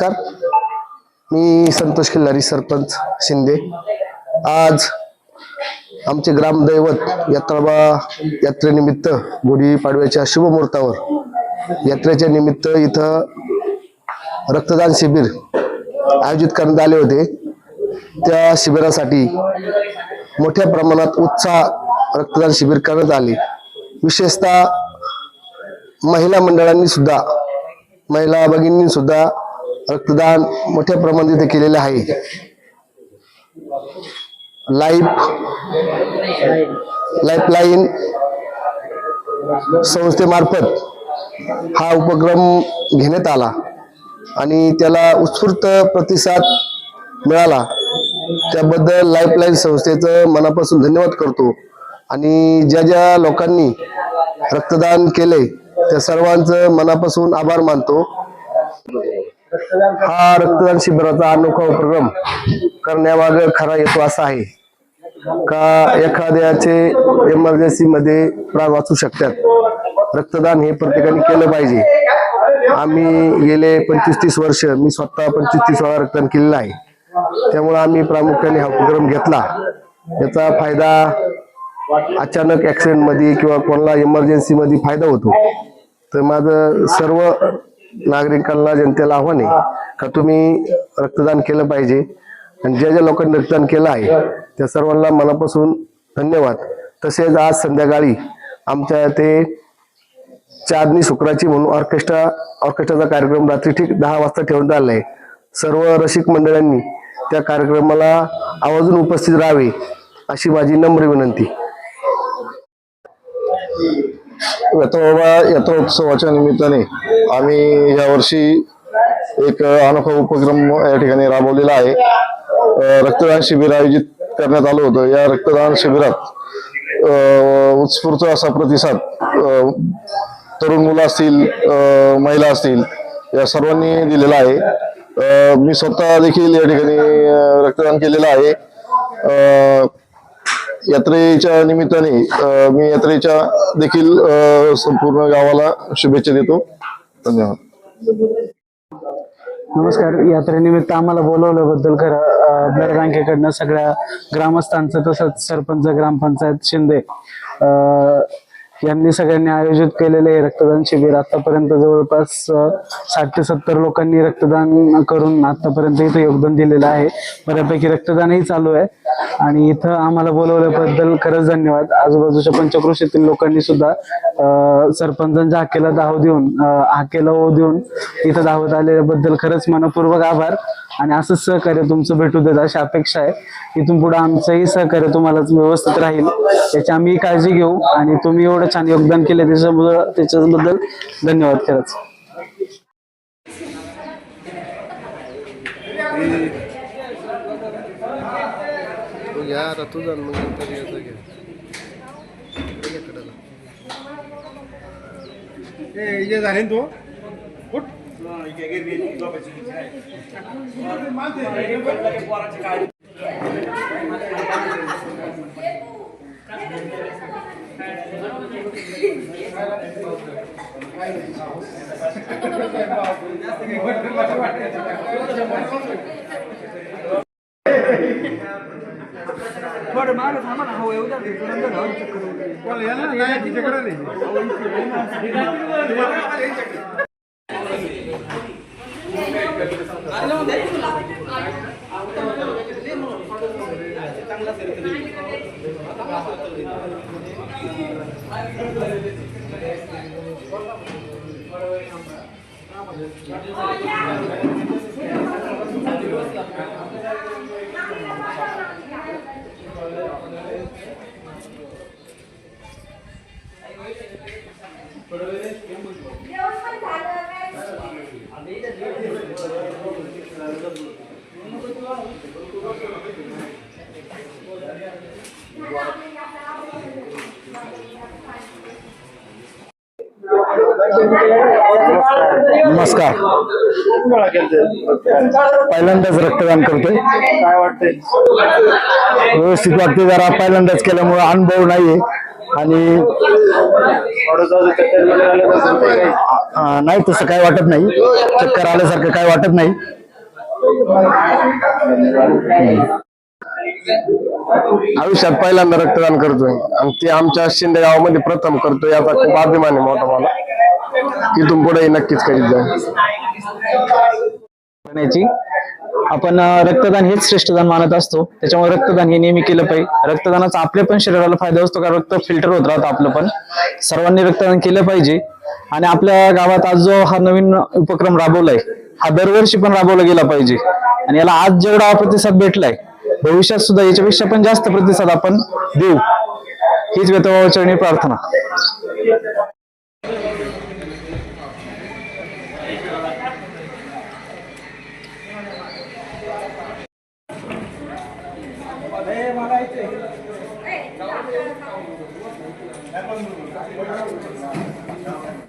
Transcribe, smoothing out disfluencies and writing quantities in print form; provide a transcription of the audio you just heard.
नमस्कार, मी संतोष खिल्लारी, सरपंच शिंदे। आज आमचे ग्रामदैवत यात्रेनिमित्त गुढीपाडव्याच्या शुभ मुहूर्तावर यात्रेच्या निमित्त इथं रक्तदान शिबिर आयोजित करण्यात आले होते। त्या शिबिरासाठी मोठ्या प्रमाणात उत्साह रक्तदान शिबिर करण्यात आले। विशेषतः महिला मंडळांनी सुद्धा, महिला भगिनींनी सुद्धा रक्तदान मोठ्या प्रमाणात इथे केलेले आहे। लाईफलाईन संस्थेमार्फत हा उपक्रम घेण्यात आला आणि त्याला उत्स्फूर्त प्रतिसाद मिळाला। त्याबद्दल लाईफलाईन संस्थेचं मनापासून धन्यवाद करतो आणि ज्या ज्या लोकांनी रक्तदान केले त्या सर्वांचं मनापासून आभार मानतो। हा रक्तदान शिबिराचा अनोखा उपक्रम करण्यामागे खरा हेतू असा आहे का एखाद्याचे इमर्जन्सी मध्ये प्राण वाचू शकतात। रक्तदान हे प्रत्येकाने केलं पाहिजे। आम्ही गेले 25-30 वर्ष, मी स्वतः 25-30 वेळा रक्तदान केलेलं आहे। त्यामुळे आम्ही प्रामुख्याने हा उपक्रम घेतला। याचा फायदा अचानक ऍक्सिडेंट मध्ये किंवा कोणाला इमर्जन्सी मध्ये फायदा होतो। तर माझं सर्व नागरिकांना, जनतेला आव्हान आहे का तुम्ही रक्तदान केलं पाहिजे आणि ज्या ज्या लोकांनी रक्तदान केलं आहे त्या सर्वांना मनापासून धन्यवाद। तसेच आज संध्याकाळी आमच्या इथे चांदणी शुक्राची म्हणून ऑर्केस्ट्राचा कार्यक्रम रात्री ठीक 10 वाजता ठेवण्यात आला आहे। सर्व रसिक मंडळांनी त्या कार्यक्रमाला आवर्जून उपस्थित राहावे अशी माझी नम्र विनंती। यात्रा उत्सवाच्या निमित्ताने आम्ही यावर्षी एक अनोखा उपक्रम या ठिकाणी राबवलेला आहे। रक्तदान शिबिर आयोजित करण्यात आलं होतं। या रक्तदान शिबिरात उत्स्फूर्त असा प्रतिसाद तरुण मुलं असतील, महिला असतील, या सर्वांनी दिलेला आहे। मी स्वतः देखील या ठिकाणी रक्तदान केलेलं आहे। यात्रेच्या निमित्ताने मी यात्रेच्या देखील संपूर्ण गावाला शुभेच्छा देतो। धन्यवाद। नमस्कार, यात्रेनिमित्त आम्हाला बोलवल्याबद्दल खरं ब्लड बँकेकडनं सगळ्या ग्रामस्थांचं, तसंच सरपंच, ग्रामपंचायत शिंदे यांनी सगळ्यांनी आयोजित केलेले हे रक्तदान शिबिर आतापर्यंत जवळपास 60 ते 70 लोकांनी रक्तदान करून आतापर्यंत इथं योगदान दिलेलं आहे। बऱ्यापैकी रक्तदानही चालू आहे आणि इथं आम्हाला बोलवल्याबद्दल खरंच धन्यवाद। आजूबाजूच्या पंचक्रोशीतील लोकांनी सुद्धा सरपंचांच्या हाकेला ओ देऊन इथं धावत आलेल्याबद्दल खरंच मनपूर्वक आभार आणि असंच सहकार्य तुमचं भेटू देत अशी अपेक्षा आहे। इथून पुढे आमचंही सहकार्य तुम्हाला व्यवस्थित राहील याची आम्ही काळजी घेऊ आणि तुम्ही एवढं छान योगदान केले त्याच्याबद्दल धन्यवाद। खरंच झाले तो थोडं मागे थांबा ना, हो येऊ द्या, नंतर जाऊन चेक करू। बोल याला नाही तिच्याकडे नाही। नमस्कार, पहिल्यांदाच रक्तदान करतोय। काय वाटतंय? व्यवस्थित वाटते, जरा पहिल्यांदाच केल्यामुळे अनुभव नाहीये आणि नाही तसं काय वाटत नाही, चक्कर आल्यासारखं काय वाटत नाही. आयुष्यात पहिल्यांदा रक्तदान करतोय आणि ते आमच्या शिंदे गावामध्ये प्रथम करतोय, याचा खूप अभिमान आहे मोठा मला. तिथून पुढे नक्कीच करीत जाईल. करण्याची आपण रक्तदान हेच श्रेष्ठ दान मानत असतो, त्याच्यामुळे रक्तदान हे नेहमी केलं पाहिजे. रक्तदानाचा आपल्या पण शरीराला फायदा असतो, कारण रक्त फिल्टर होत राहतं आपलं पण. सर्वांनी रक्तदान केलं पाहिजे. आणि आपल्या गावात आज जो हा नवीन उपक्रम राबवलाय, हा दरवर्षी पण राबवला गेला पाहिजे. आणि याला आज जेवढा प्रतिसाद भेटलाय, भविष्यात सुद्धा याच्यापेक्षा पण जास्त प्रतिसाद आपण देऊ, हीच वेतोबाचरणी प्रार्थना.